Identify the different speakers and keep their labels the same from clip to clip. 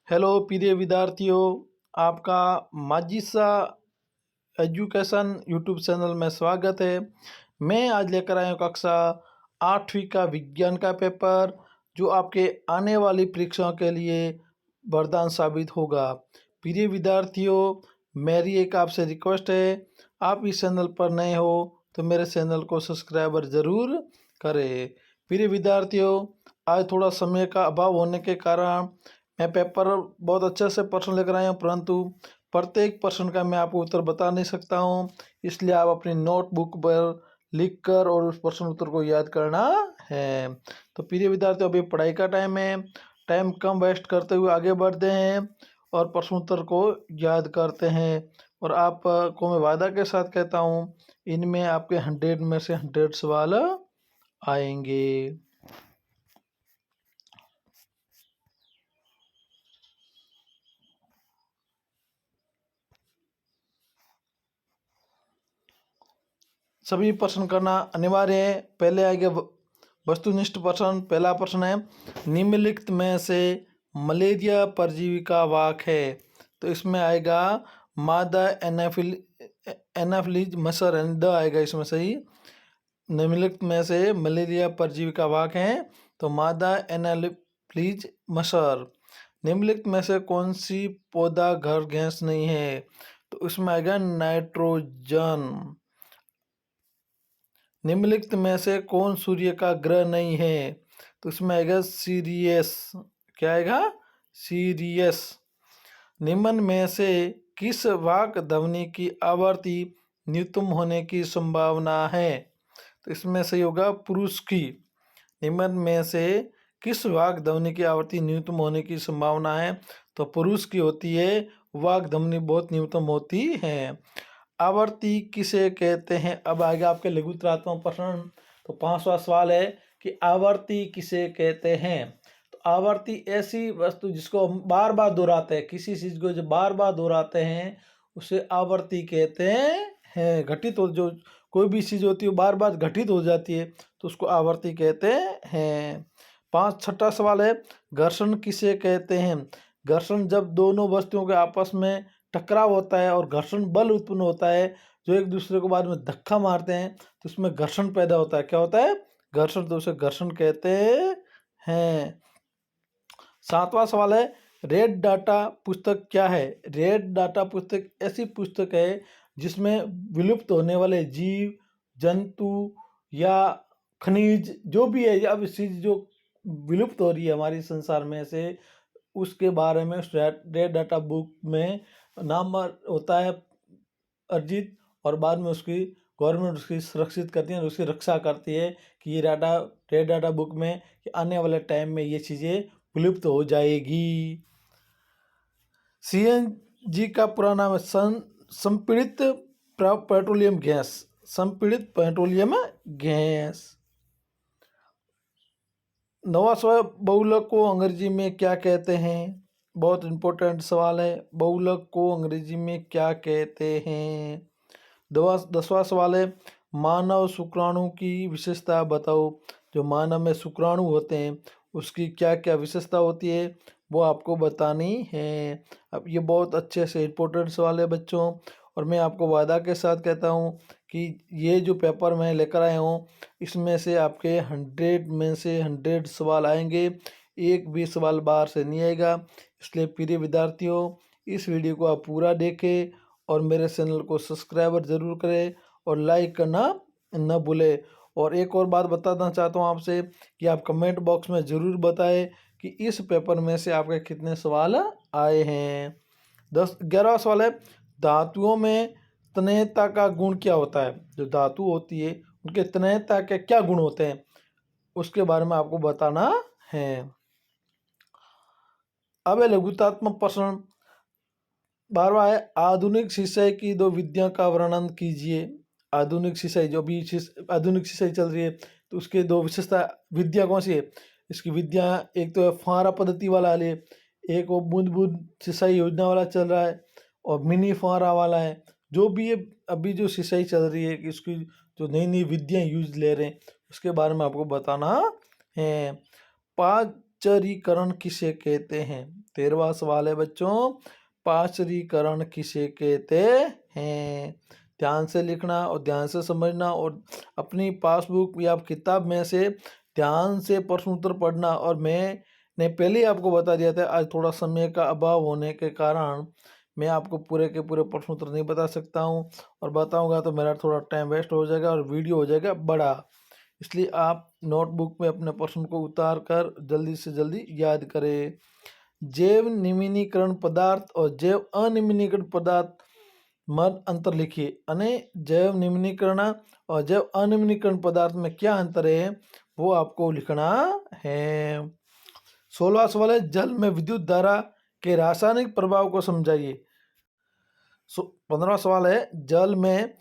Speaker 1: Hello प्रिय विद्यार्थियों, आपका माजिसा एजुकेशन यूट्यूब चैनल में स्वागत है। मैं आज लेकर आया हूँ कक्षा 8वीं का विज्ञान का पेपर, जो आपके आने वाली परीक्षाओं के लिए वरदान साबित होगा। प्रिय विद्यार्थियों, मेरी एक आपसे रिक्वेस्ट है, आप इस चैनल पर नए हो तो मेरे चैनल को सब्सक्राइबर ज़रूर करें। प्रिय विद्यार्थियों, आज थोड़ा समय का अभाव होने के कारण मैं पेपर बहुत अच्छे से प्रश्न लेकर आया हूँ, परंतु प्रत्येक प्रश्न का मैं आपको उत्तर बता नहीं सकता हूँ। इसलिए आप अपनी नोटबुक पर लिख कर और उस प्रश्न उत्तर को याद करना है। तो प्रिय विद्यार्थियों, अभी पढ़ाई का टाइम है, टाइम कम वेस्ट करते हुए आगे बढ़ते हैं और प्रश्न उत्तर को याद करते हैं। और आप को मैं वादा के साथ कहता हूँ, इनमें आपके 100 में से 100 सवाल आएंगे। सभी प्रश्न करना अनिवार्य है। पहले आएगा वस्तुनिष्ठ प्रश्न। पहला प्रश्न है, निम्नलिखित में से मलेरिया परजीवी का वाहक है। तो इसमें आएगा मादा एनाफिलीज मच्छर आएगा इसमें सही। निम्नलिखित में से मलेरिया परजीवी का वाहक है तो मादा एनाफिलीज मच्छर। निम्नलिखित में से कौन सी पौधा घर गैस नहीं है। तो उसमें आएगा नाइट्रोजन। निम्नलिखित में से कौन सूर्य का ग्रह नहीं है। तो इसमें आएगा सीरियस। क्या आएगा? सीरियस। निम्न में से किस वाक ध्वनि की आवृत्ति न्यूनतम होने की संभावना है। तो इसमें सही होगा पुरुष की। निम्न में से किस वाक ध्वनि की आवृत्ति न्यूनतम होने की संभावना है। तो पुरुष की होती है। वाक ध्वनि बहुत न्यूनतम होती है। आवर्ती किसे कहते हैं। अब आएगा आपके लघुतरात्मक प्रश्न। तो 5वां सवाल है कि आवर्ती किसे कहते हैं। तो आवर्ती ऐसी वस्तु जिसको हम बार बार दोहराते हैं, किसी चीज को जो बार बार दोहराते हैं उसे आवर्ती कहते हैं। घटित हो, जो कोई भी चीज होती है बार बार घटित हो जाती है तो उसको आवर्ती कहते हैं। छठा सवाल है, घर्षण किसे कहते हैं। घर्षण जब दोनों वस्तुओं के आपस में टकराव होता है और घर्षण बल उत्पन्न होता है, जो एक दूसरे को बाद में धक्का मारते हैं तो उसमें घर्षण पैदा होता है। क्या होता है? घर्षण। तो उसे घर्षण कहते हैं। 7वां सवाल है, रेड डाटा पुस्तक क्या है। रेड डाटा पुस्तक ऐसी पुस्तक है जिसमें विलुप्त होने वाले जीव जंतु या खनिज जो भी है, अब चीज जो विलुप्त हो रही है हमारी संसार में से, उसके बारे में रेड डाटा बुक में नाम होता है अर्जित, और बाद में उसकी गवर्नमेंट उसकी सुरक्षित करती है, उसकी रक्षा करती है कि ये रेड डाटा बुक में कि आने वाले टाइम में ये चीज़ें विलुप्त हो जाएगी। सीएनजी का पूरा नाम है संपीड़ित पेट्रोलियम गैस। संपीड़ित पेट्रोलियम गैस। 9वां सवाल, बहुलक को अंग्रेजी में क्या कहते हैं। बहुत इंपॉर्टेंट सवाल है, बहुलक को अंग्रेजी में क्या कहते हैं। 10वां सवाल है, मानव शुक्राणु की विशेषता बताओ। जो मानव में शुक्राणु होते हैं उसकी क्या क्या विशेषता होती है वो आपको बतानी है। अब ये बहुत अच्छे से इंपॉर्टेंट सवाल है बच्चों, और मैं आपको वादा के साथ कहता हूँ कि ये जो पेपर मैं लेकर आया हूँ इसमें से आपके 100 में से 100 सवाल आएंगे। एक भी सवाल बाहर से नहीं आएगा। इसलिए प्रिय विद्यार्थियों, इस वीडियो को आप पूरा देखें और मेरे चैनल को सब्सक्राइबर ज़रूर करें और लाइक करना न भूलें। और एक और बात बताना चाहता हूँ आपसे कि आप कमेंट बॉक्स में ज़रूर बताएं कि इस पेपर में से आपके कितने सवाल आए हैं। 11वां सवाल है, धातुओं में तन्यता का गुण क्या होता है। जो धातु होती है उनके तन्यता के क्या गुण होते हैं उसके बारे में आपको बताना है। अब लघुतात्मक प्रश्न 12वां है, आधुनिक सिंचाई की दो विधियों का वर्णन कीजिए। आधुनिक सिंचाई, जो भी आधुनिक सिंचाई चल रही है तो उसके दो विशेषता विधियाँ कौन सी है। इसकी विधियाँ, एक तो है फुहारा पद्धति वाला है, एक वो बूंद बूंद सिंचाई योजना वाला चल रहा है, और मिनी फुहारा वाला है। जो भी ये अभी जो सिंचाई चल रही है, इसकी जो नई नई विधियाँ यूज ले रहे हैं उसके बारे में आपको बताना है। पाचरीकरण किसे कहते हैं। 13वां सवाल है बच्चों, पाशरीकरण किसे कहते हैं? ध्यान से लिखना और ध्यान से समझना और अपनी पासबुक या किताब में से ध्यान से प्रश्न उत्तर पढ़ना। और मैंने पहले ही आपको बता दिया था, आज थोड़ा समय का अभाव होने के कारण मैं आपको पूरे के पूरे प्रश्न उत्तर नहीं बता सकता हूँ, और बताऊंगा तो मेरा थोड़ा टाइम वेस्ट हो जाएगा और वीडियो हो जाएगा बड़ा। इसलिए आप नोटबुक में अपने प्रश्न को उतार कर जल्दी से जल्दी याद करें। जैव निम्नीकरण पदार्थ और जैव अनिम्नीकरण पदार्थ मध्य अंतर लिखिए। यानी जैव निम्नीकरण और जैव अनिम्नीकरण पदार्थ में क्या अंतर है वो आपको लिखना है। 16वां सवाल है, जल में विद्युत धारा के रासायनिक प्रभाव को समझाइए। 15वां सवाल है, जल में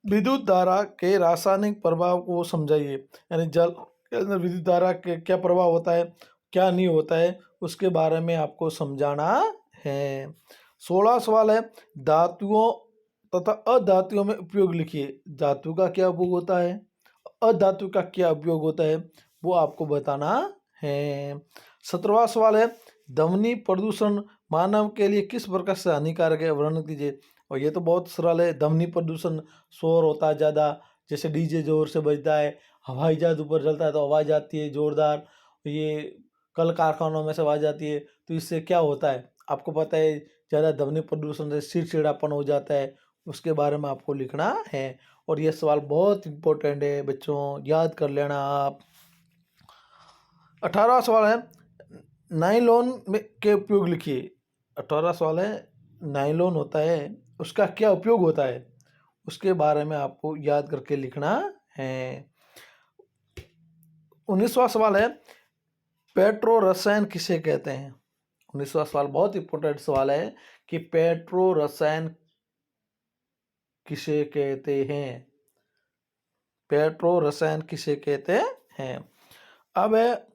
Speaker 1: विद्युत धारा के रासायनिक प्रभाव को समझाइए। यानी जल के अंदर विद्युत धारा के क्या प्रभाव होता है, क्या नहीं होता है, उसके बारे में आपको समझाना है। 16वां सवाल है, धातुओं तथा अधातुओं में उपयोग लिखिए। धातु का क्या उपयोग होता है, अधातु का क्या उपयोग होता है, वो आपको बताना है। 17वां सवाल है, ध्वनि प्रदूषण मानव के लिए किस प्रकार से हानिकारक है, वर्णन कीजिए। और ये तो बहुत सरल है। ध्वनि प्रदूषण, शोर होता है ज़्यादा, जैसे डीजे जोर से बजता है, हवाई जहाज ऊपर चलता है तो आवाज़ आती है जोरदार, ये कल कारखानों में से आवाज़ आती है, तो इससे क्या होता है आपको पता है। ज़्यादा ध्वनि प्रदूषण से चिड़चिड़ापन हो जाता है, उसके बारे में आपको लिखना है। और ये सवाल बहुत इंपॉर्टेंट है बच्चों, याद कर लेना आप। 18वां सवाल है, नाइलॉन में के उपयोग लिखिए। 18वां सवाल है, नाइलॉन होता है उसका क्या उपयोग होता है, उसके बारे में आपको याद करके लिखना है। 19वां सवाल है, पेट्रो रसायन किसे कहते हैं। 19वां सवाल बहुत इंपॉर्टेंट सवाल है कि पेट्रो रसायन किसे कहते हैं। पेट्रो रसायन किसे कहते हैं। अब है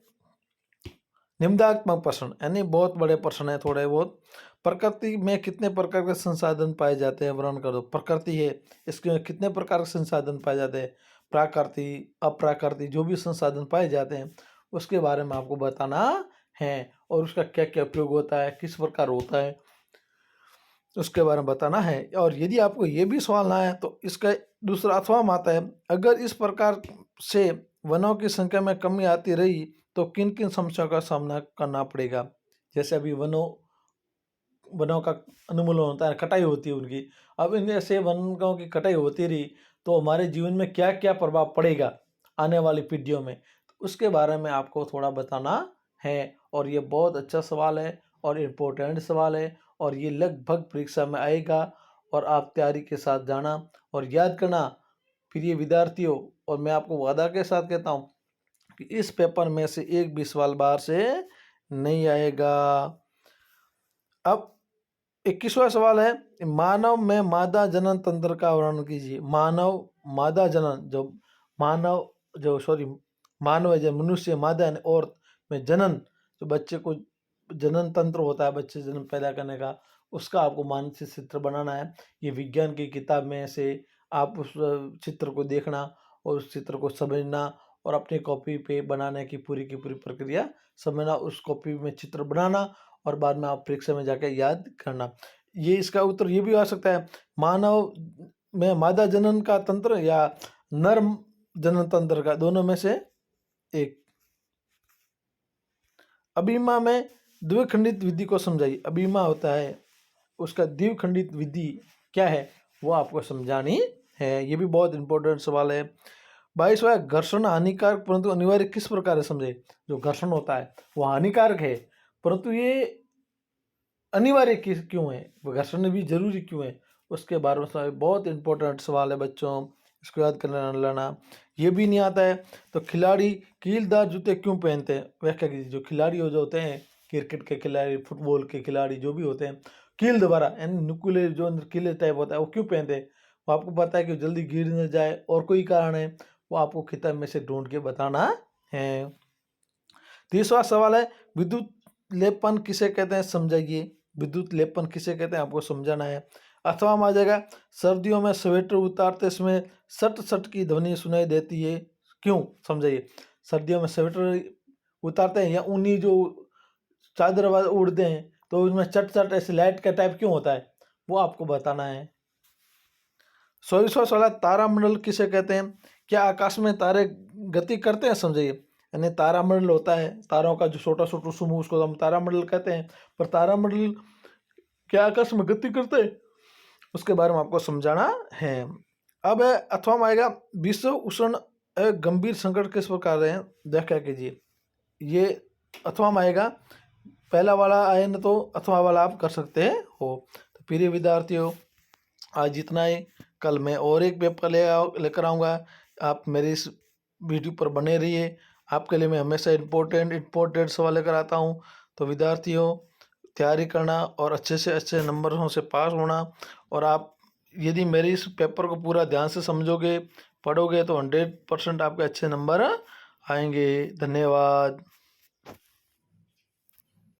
Speaker 1: निम्नात्मक प्रश्न, यानी बहुत बड़े प्रश्न है थोड़े बहुत। प्रकृति में कितने प्रकार के संसाधन पाए जाते हैं, वर्णन कर दो। प्रकृति है, इसके कितने प्रकार के संसाधन पाए जाते हैं, प्राकृतिक अप्राकृतिक जो भी संसाधन पाए जाते हैं उसके बारे में आपको बताना है। और उसका क्या क्या उपयोग होता है, किस प्रकार होता है, उसके बारे में बताना है। और यदि आपको ये भी सवाल ना है तो इसका दूसरा अथवा आता है, अगर इस प्रकार से वनों की संख्या में कमी आती रही तो किन किन समस्याओं का सामना करना पड़ेगा। जैसे अभी वनों का उन्मूलन होता है, कटाई होती है उनकी। अब इन ऐसे वनों की कटाई होती रही तो हमारे जीवन में क्या क्या प्रभाव पड़ेगा आने वाली पीढ़ियों में, तो उसके बारे में आपको थोड़ा बताना है। और ये बहुत अच्छा सवाल है और इम्पोर्टेंट सवाल है, और ये लगभग परीक्षा में आएगा। और आप तैयारी के साथ जाना और याद करना प्रिय विद्यार्थियों। और मैं आपको वादा के साथ कहता हूँ कि इस पेपर में से एक भी सवाल बाहर से नहीं आएगा। अब 21वां सवाल है, मानव में मादा जनन तंत्र का वर्णन कीजिए। मानव मादा जनन, मानव जो मनुष्य, मादा यानी औरत में जनन, जो बच्चे को जनन तंत्र होता है, बच्चे जन्म पैदा करने का, उसका आपको मानसिक चित्र बनाना है। ये विज्ञान की किताब में से आप उस चित्र को देखना और उस चित्र को समझना और अपनी कॉपी पे बनाने की पूरी प्रक्रिया समझना, उस कॉपी में चित्र बनाना और बाद में आप परीक्षा में जाकर याद करना। ये इसका उत्तर ये भी आ सकता है, मानव में मादा जनन का तंत्र या नर जनन तंत्र का, दोनों में से एक। अभिमा में द्विखंडित विधि को समझाइए। अभिमा होता है, उसका द्विखंडित विधि क्या है वो आपको समझानी है। ये भी बहुत इंपॉर्टेंट सवाल है। 22वां, घर्षण हानिकारक परंतु अनिवार्य किस प्रकार है समझे। जो घर्षण होता है वो हानिकारक है, परंतु ये अनिवार्य क्यों है, घर्षण भी जरूरी क्यों है, उसके बारे में बहुत इंपॉर्टेंट सवाल है बच्चों, इसको याद कर लेना। ये भी नहीं आता है तो खिलाड़ी कीलदार जूते क्यों पहनते हैं, व्याख्या कीजिए। जो खिलाड़ी जो होते हैं, क्रिकेट के खिलाड़ी, फुटबॉल के खिलाड़ी जो भी होते हैं, कील द्वारा यानी नुकीले जो कीले टाइप होता है वो क्यों पहनते हैं, वो आपको पता है कि जल्दी गिर न जाए, और कोई कारण है वो आपको किताब में से ढूंढ के बताना है। 30वां सवाल है, विद्युत लेपन किसे कहते हैं समझाइए। विद्युत लेपन किसे कहते हैं आपको समझाना है। अथवा में आ जाएगा, सर्दियों में स्वेटर उतारते समय सट सट की ध्वनि सुनाई देती है, क्यों समझाइए। सर्दियों में स्वेटर उतारते हैं या ऊनी जो चादर उड़ते हैं तो उसमें चट चट ऐसे लाइट का टाइप क्यों होता है, वो आपको बताना है। 24वां सवाल, तारामंडल किसे कहते हैं? क्या आकाश में तारे गति करते हैं, समझिए। यानी तारामंडल होता है, तारों का जो छोटा छोटा समूह, उसको हम तारामंडल कहते हैं। पर तारामंडल क्या आकाश में गति करते हैं, उसके बारे में आपको समझाना है। अब अथवा में आएगा, विश्व उष्ण गंभीर संकट किस प्रकार है, व्याख्या कीजिए। ये अथवा में आएगा, पहला वाला आए न तो अथवा वाला आप कर सकते हैं हो। तो प्रिय विद्यार्थियों, आज इतना ही। कल मैं और एक पेपर लेकर आऊँगा। आप मेरी इस वीडियो पर बने रहिए। आपके लिए मैं हमेशा इम्पोर्टेंट सवाल लेकर आता हूँ। तो विद्यार्थियों, तैयारी करना और अच्छे से अच्छे नंबरों से पास होना। और आप यदि मेरी इस पेपर को पूरा ध्यान से समझोगे, पढ़ोगे, तो 100% आपके अच्छे नंबर आएंगे। धन्यवाद।